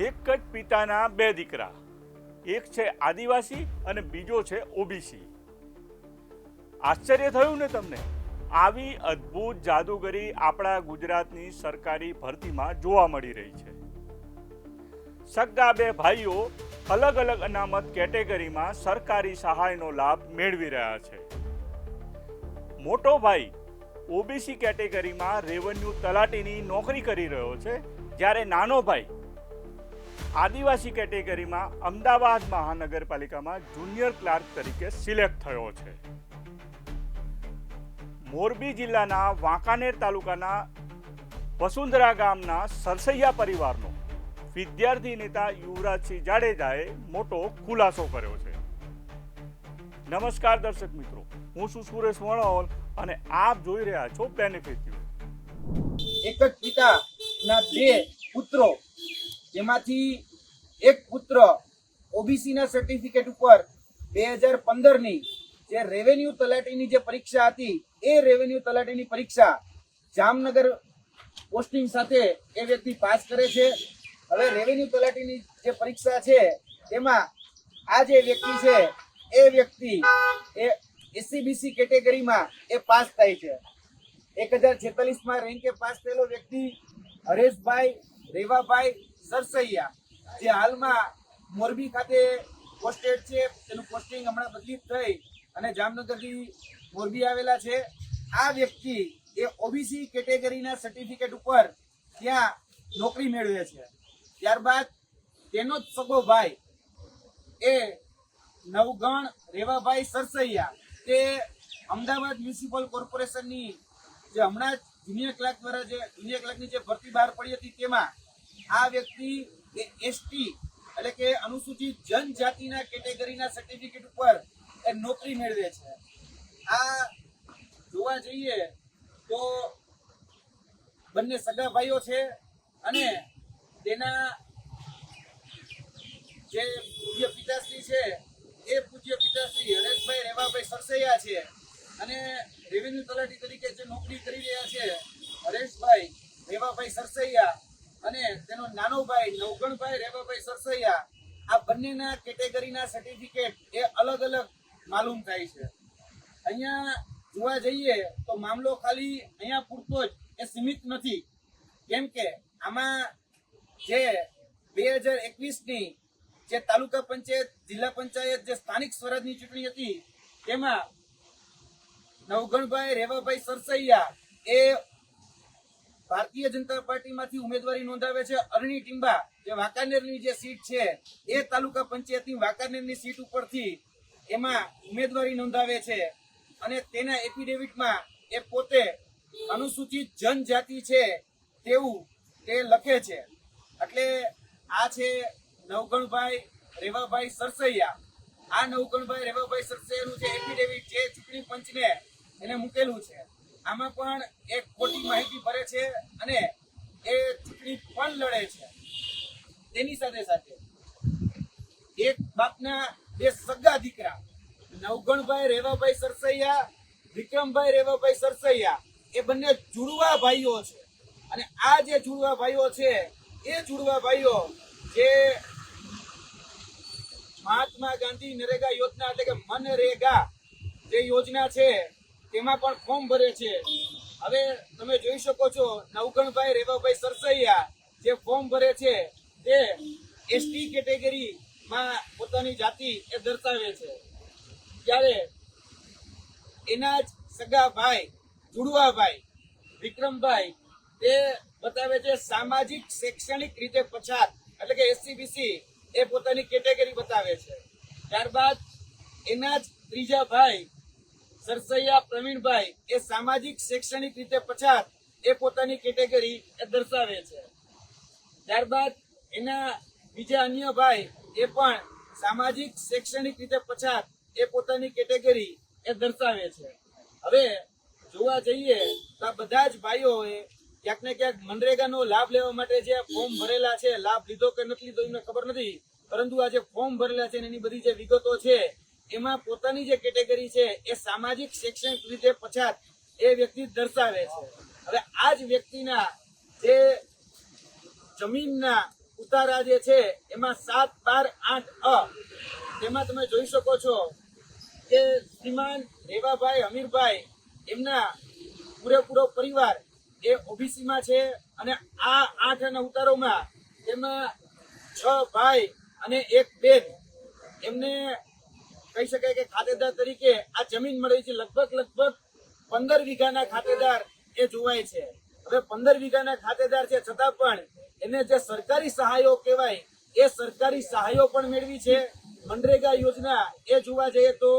એક જ પિતાના બે દીકરા, એક છે આદિવાસી અને બીજો છે ઓબીસી. આશ્ચર્ય થયું ને તમને? આવી અદ્ભુત જાદુગરી આપણા ગુજરાતની સરકારી ભરતીમાં જોવા મળી રહી છે. સગા બે ભાઈઓ અલગ અલગ અનામત કેટેગરીમાં સરકારી સહાયનો લાભ મેળવી રહ્યા છે. મોટો ભાઈ ઓબીસી કેટેગરીમાં રેવન્યુ તલાટીની નોકરી કરી રહ્યો છે, જ્યારે નાનો ભાઈ આદિવાસી કેટેગરીમાં અમદાવાદ મહાનગરપાલિકામાં જુનિયર ક્લાર્ક તરીકે સિલેક્ટ થયો છે. મોરબી જિલ્લાના વાંકાનેર તાલુકાના વસુંધરા ગામના સરસૈયા પરિવારનો વિદ્યાર્થી નેતા યુવરાજસિંહ જાડેજાએ મોટો ખુલાસો કર્યો છે. નમસ્કાર દર્શક મિત્રો, હું છું સુરેશ વણોલ અને આપ જોઈ રહ્યા છો બેનિફિટ ન્યૂઝ. એક જ પિતાના બે પુત્રો, જેમાંથી એક પુત્ર ઓબીસી ના સર્ટિફિકેટ ઉપર 2015 ની જે રેવન્યુ તલાટીની જે પરીક્ષા હતી, એ રેવન્યુ તલાટીની પરીક્ષા જામનગર પોસ્ટિંગ સાથે એ વ્યક્તિ પાસ કરે છે. હવે રેવન્યુ તલાટીની જે પરીક્ષા છે તેમાં આ જે વ્યક્તિ છે એ વ્યક્તિ એ એસસીબીસી કેટેગરીમાં એ પાસ થાય છે. 1046માં રેન્કે પાસ થયેલો વ્યક્તિ હરેશભાઈ રેવાભાઈ સરસૈયા, જે હાલમાં મોરબી ખાતે પોસ્ટેડ છે. તેનું પોસ્ટિંગ હમણાં બદલી થઈ અને જામનગરથી મોરબી આવેલા છે. આ વ્યક્તિ એ ઓબીસી કેટેગરીના સર્ટિફિકેટ ઉપર ત્યાં નોકરી મેળવે છે. ત્યારબાદ તેનો જ સગો ભાઈ એ નવગણ રેવાભાઈ સરસૈયા, તે અમદાવાદ મ્યુનિસિપલ કોર્પોરેશનની જે હમણાં જ જુનિયર ક્લાર્ક દ્વારા જે જુનિયર ક્લાર્કની જે ભરતી બહાર પડી હતી તેમાં આ વ્યક્તિ એ એસટી એટલે કે અનુસૂચિત જનજાતિના કેટેગરીના સર્ટિફિકેટ ઉપર એ નોકરી મેળવે છે. આ જોવા જઈએ તો બંને સગા ભાઈઓ છે અને તેના જે પૂજ્ય પિતાશ્રી છે એ પૂજ્ય પિતાશ્રી હરેશભાઈ રેવાભાઈ સરસૈયા છે અને રેવન્યુ તલાટી તરીકે જે નોકરી કરી રહ્યા છે હરેશભાઈ રેવાભાઈ સરસૈયા અને તેનો નાનો ભાઈ નવગણભાઈ રેવાભાઈ સરસૈયા, આ બંનેના કેટેગરીના સર્ટિફિકેટ એ અલગ અલગ માલુમ થાય છે. અહીંયા જોવા જઈએ તો મામલો ખાલી અહીંયા પૂરતો જ એ સીમિત નથી, કેમ કે આમાં જે 2021ની જે તાલુકા પંચાયત, જિલ્લા પંચાયત, જે સ્થાનિક સ્વરાજની ચૂંટણી હતી તેમાં નવગણભાઈ રેવાભાઈ સરસૈયા એ ભારતીય જનતા પાર્ટીમાંથી ઉમેદવારી નોંધાવે છે. અરણી ટીંબા, જે વાંકાનેરની જે સીટ છે એ તાલુકા પંચાયતની વાંકાનેરની સીટ ઉપરથી એમાં ઉમેદવારી નોંધાવે છે અને તેના એફિડેવિટમાં એ પોતે અનુસૂચિત જનજાતિ છે તેવું તે લખે છે. એટલે આ છે નવગણભાઈ રેવાભાઈ સરસૈયા. આ નવગણભાઈ રેવાભાઈ સરસૈયાનું જે એફિડેવિટ જે ચૂંટણી પંચને એને મૂકેલું છે, આમાં પણ એક ખોટી માહિતી ભરે છે અને એ ચૂંટણી પણ લડે છે. તેની સાથે સાથે એક બાપના બે સગા દીકરા નવગણભાઈ રેવાભાઈ સરસૈયા, વિક્રમભાઈ રેવાભાઈ સરસૈયા, એ બંને જુડવા ભાઈઓ છે અને આ જે જુડવા ભાઈઓ છે એ જુડવા ભાઈઓ જે મહાત્મા ગાંધી નરેગા યોજના એટલે કે મનરેગા જે યોજના છે તેમાં પણ ફોર્મ ભરે છે. હવે તમે જોઈ શકો છો નવગણભાઈ રેવાભાઈ સરસૈયા જે ફોર્મ ભરે છે તે એસટી કેટેગરીમાં પોતાની જાતિ એ દર્શાવે છે, ત્યારે એના જ સગા ભાઈ જુડવા ભાઈ વિક્રમભાઈ તે બતાવે છે સામાજિક શૈક્ષણિક રીતે પછાત એટલે કે એસસીબીસી એ પોતાની કેટેગરી બતાવે છે. ત્યારબાદ એના જ ત્રીજા ભાઈ સરસૈયા પ્રવીણભાઈ એ સામાજિક શૈક્ષણિક રીતે પછાત એ પોતાની કેટેગરી એ દર્શાવે છે. ત્યારબાદ એના બીજા અન્ય ભાઈ એ પણ સામાજિક શૈક્ષણિક રીતે પછાત એ પોતાની કેટેગરી એ દર્શાવે છે. હવે જોવા જઈએ તો આ બધા જ ભાઈઓએ ક્યાંક ને ક્યાંક મનરેગાનો લાભ લેવા માટે જે ફોર્મ ભરેલા છે, લાભ લીધો કે નથી લીધો એમને ખબર નથી, પરંતુ આ જે ફોર્મ ભરેલા છે એની બધી જે વિગતો છે એમાં પોતાની જે કેટેગરી છે એ સામાજિક શૈક્ષણિક રીતે પછાત એ વ્યક્તિ દર્શાવે છે. હવે આ જ વ્યક્તિના જે જમીનના ઉતારા જે છે એમાં 7, 12, 8 તેમાં તમે જોઈ શકો છો કે શ્રીમાન રેવાભાઈ હમીરભાઈ એમના પૂરેપૂરો પરિવાર એ ઓબીસી માં છે અને આ 8 ના ઉતારોમાં એમાં 6 ભાઈ અને 1 બેન એમને કહી શકાય કે ખાતેદાર તરીકે આ જમીન મળી છે. લગભગ 15 વીઘાના ખાતેદાર એ જોવાય છે. હવે 15 વીઘાના ખાતેદાર છે છતાં પણ એને જે સરકારી સહાયો કહેવાય એ સરકારી સહાયો પણ મેળવી છે. મનરેગા યોજના એ જોવા જઈએ તો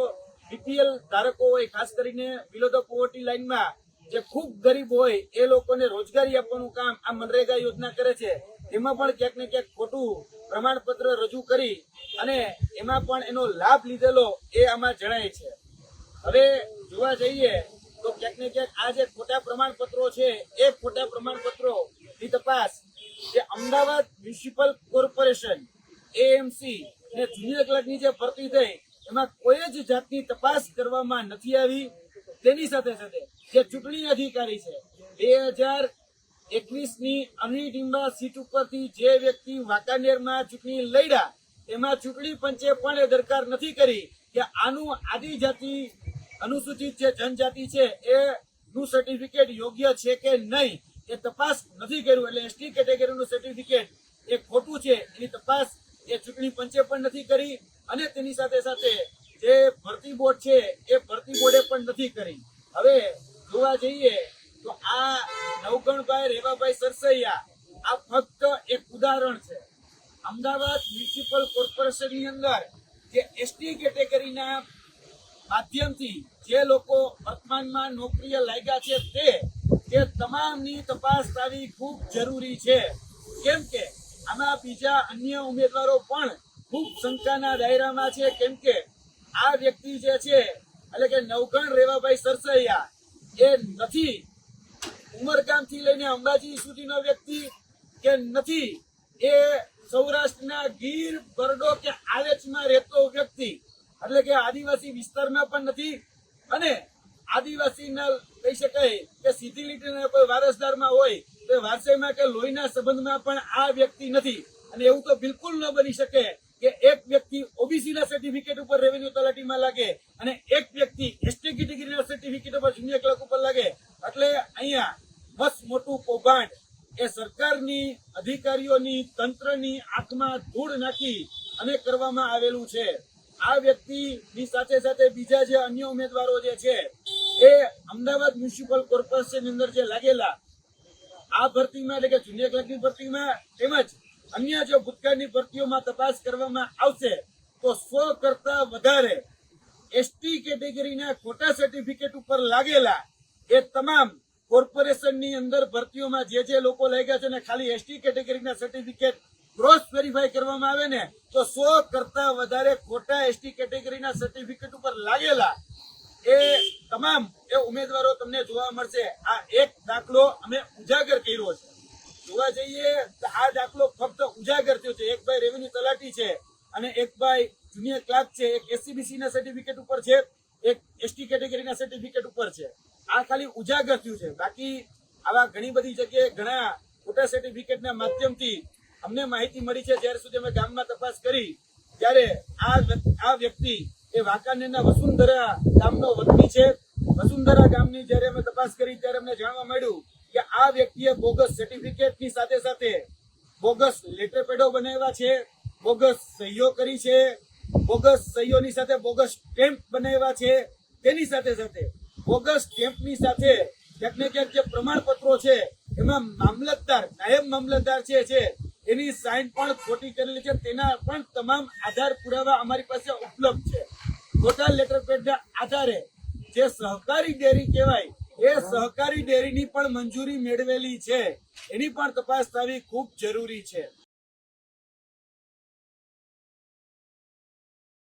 બીપીએલ ધારકો હોય, ખાસ કરીને બિલો ધ પોવર્ટી લાઇનમાં જે ખૂબ ગરીબ હોય એ લોકોને રોજગારી આપવાનું કામ આ મનરેગા યોજના કરે છે. એમાં પણ ક્યાંક ને ક્યાંક ખોટું પ્રમાણપત્ર રજૂ કરી અને એમાં પણ એનો લાભ લીધેલો એ આમાં જણાય છે. હવે જોવા જઈએ તો ક્યાંક ને ક્યાંક આ જે ખોટા પ્રમાણપત્રો છે એ ખોટા પ્રમાણપત્રોની તપાસ જે અમદાવાદ મ્યુનિસિપલ કોર્પોરેશન એએમસી ને જુનિયર ક્લર્કની જે ભરતી થઈ એમાં કોઈ જ જાતની તપાસ કરવામાં નથી આવી. તેની સાથે સાથે જે ચૂંટણી અધિકારી છે 2021ની અનિડીમ્બા સીટ ઉપરથી જે વ્યક્તિ વાંકાનેરમાં ચૂંટણી લડ્યા એમાં ચૂંટણી પંચે પણ એ દરકાર નથી કરી કે આનું આદિજાતિ અનુસૂચિત જે જનજાતિ છે એ નું સર્ટિફિકેટ યોગ્ય છે કે નહીં એ તપાસ નથી કર્યું. એટલે એસટી કેટેગરીનું સર્ટિફિકેટ એ ખોટું છે એની તપાસ એ ચૂંટણી પંચે પણ નથી કરી અને તેની સાથે સાથે જે ભરતી બોર્ડ છે એ ભરતી બોર્ડે પણ નથી કરી. હવે જોવા જઈએ તો આ નવગણભાઈ રેવાભાઈ સરસૈયા આ ફક્ત એક ઉદાહરણ છે. અમદાવાદ મ્યુનિસિપલ કોર્પોરેશનની અંદર જે એસટી કેટેગરીના માધ્યમથી જે લોકો વર્તમાનમાં નોકરીએ લાગ્યા છે તે તમામની તપાસ થવી ખૂબ જરૂરી છે. કેમ કે આમાં બીજા અન્ય ઉમેદવારો પણ ખૂબ શંકાના દાયરામાં છે. કેમ કે આ વ્યક્તિ જે છે એટલે કે નવગણ રેવાભાઈ સરસૈયા એ નથી ઉમરગામથી લઈને અંબાજી સુધીનો વ્યક્તિ કે નથી એ સૌરાષ્ટ્રના ગીર બરડો કે આલેચમાં રહેતો વ્યક્તિ એટલે કે આદિવાસી વિસ્તારમાં પણ નથી અને આદિવાસીના કહી શકાય કે સીધી લીટીના કોઈ વારસદારમાં હોય તો વારસાઈમાં કે લોહીના સંબંધમાં પણ આ વ્યક્તિ નથી. અને એવું તો બિલકુલ ન બની શકે કે એક વ્યક્તિ ઓબીસી ના સર્ટિફિકેટ ઉપર રેવન્યુ તલાટીમાં લાગે અને એક વ્યક્તિ એસટી કેટેગરીના સર્ટિફિકેટ ઉપર જુનિયર ક્લર્ક ઉપર લાગે. એટલે અહીંયા બસ મોટું કૌભાંડ એ સરકારની અધિકારીઓની તંત્રની આંખમાં ધૂળ નાખી અને કરવામાં આવેલું છે. આ વ્યક્તિની સાથે સાથે બીજા જે અન્ય ઉમેદવારો જે છે એ અમદાવાદ મ્યુનિસિપલ કોર્પોરેશન અંદર જે લાગેલા આ ભરતીમાં એટલે કે જુનિયર ક્લર્કની ભરતીમાં તેમજ અન્ય જો ભૂતકાળની ભરતીઓમાં તપાસ કરવામાં આવશે તો 100 કરતા વધારે એસટી કેટેગરીના ખોટા સર્ટિફિકેટ ઉપર લાગેલા એ તમામ કોર્પોરેશનની અંદર ભરતીઓમાં જે લોકો લાગ્યા છે ને ખાલી એસટી કેટેગરીના સર્ટિફિકેટ ક્રોસ વેરીફાઈ કરવામાં આવે ને તો 100 કરતા વધારે ખોટા એસટી કેટેગરીના સર્ટિફિકેટ ઉપર લાગેલા એ તમામ એ ઉમેદવારો તમને જોવા મળશે. આ એક દાખલો અમે ઉજાગર કર્યો છે. જોવા જઈએ તો આ દાખલો ફક્ત ઉજાગર થયો છે. એક ભાઈ રેવન્યુ તલાટી છે અને એક ભાઈ જુનિયર ક્લાર્ક છે. એક એસસીબીસી ના સર્ટિફિકેટ ઉપર છે, એક એસટી કેટેગરીના સર્ટિફિકેટ ઉપર છે. આ ખાલી ઉજાગર થયું છે. બાકી આવા ઘણી બધી જગ્યાએ ઘણા ખોટા સર્ટિફિકેટના માધ્યમથી અમને માહિતી મળી છે. જ્યાર સુધી અમે ગામમાં તપાસ કરી ત્યારે આ વ્યક્તિ એ વાંકાનેરના વસુંધરા ગામનો વતની છે. વસુંધરા ગામની જ્યારે અમે તપાસ કરી ત્યારે અમને જાણવા મળ્યું કે આ વ્યક્તિએ બોગસ સર્ટિફિકેટની સાથે સાથે બોગસ લેટર પેડો બનાવ્યા છે, બોગસ સહીઓ કરી છે, બોગસ સહીઓની સાથે બોગસ સ્ટેમ્પ બનાવ્યા છે. તેની સાથે સાથે બોગસ સ્ટેમ્પની સાથે ક્યાંક ને ક્યાંક જે પ્રમાણપત્રો છે એમાં મામલતદાર, નાયબ મામલતદાર છે એની સાઇન પણ ખોટી કરેલી છે. તેના પણ તમામ આધાર પુરાવા અમારી પાસે ઉપલબ્ધ છે. ખોટા લેટર પેડના આધારે જે સહકારી ડેરી કહેવાય એ સહકારી ડેરીની પણ મંજૂરી મેળવેલી છે. એની પણ તપાસ થવી ખૂબ જરૂરી છે.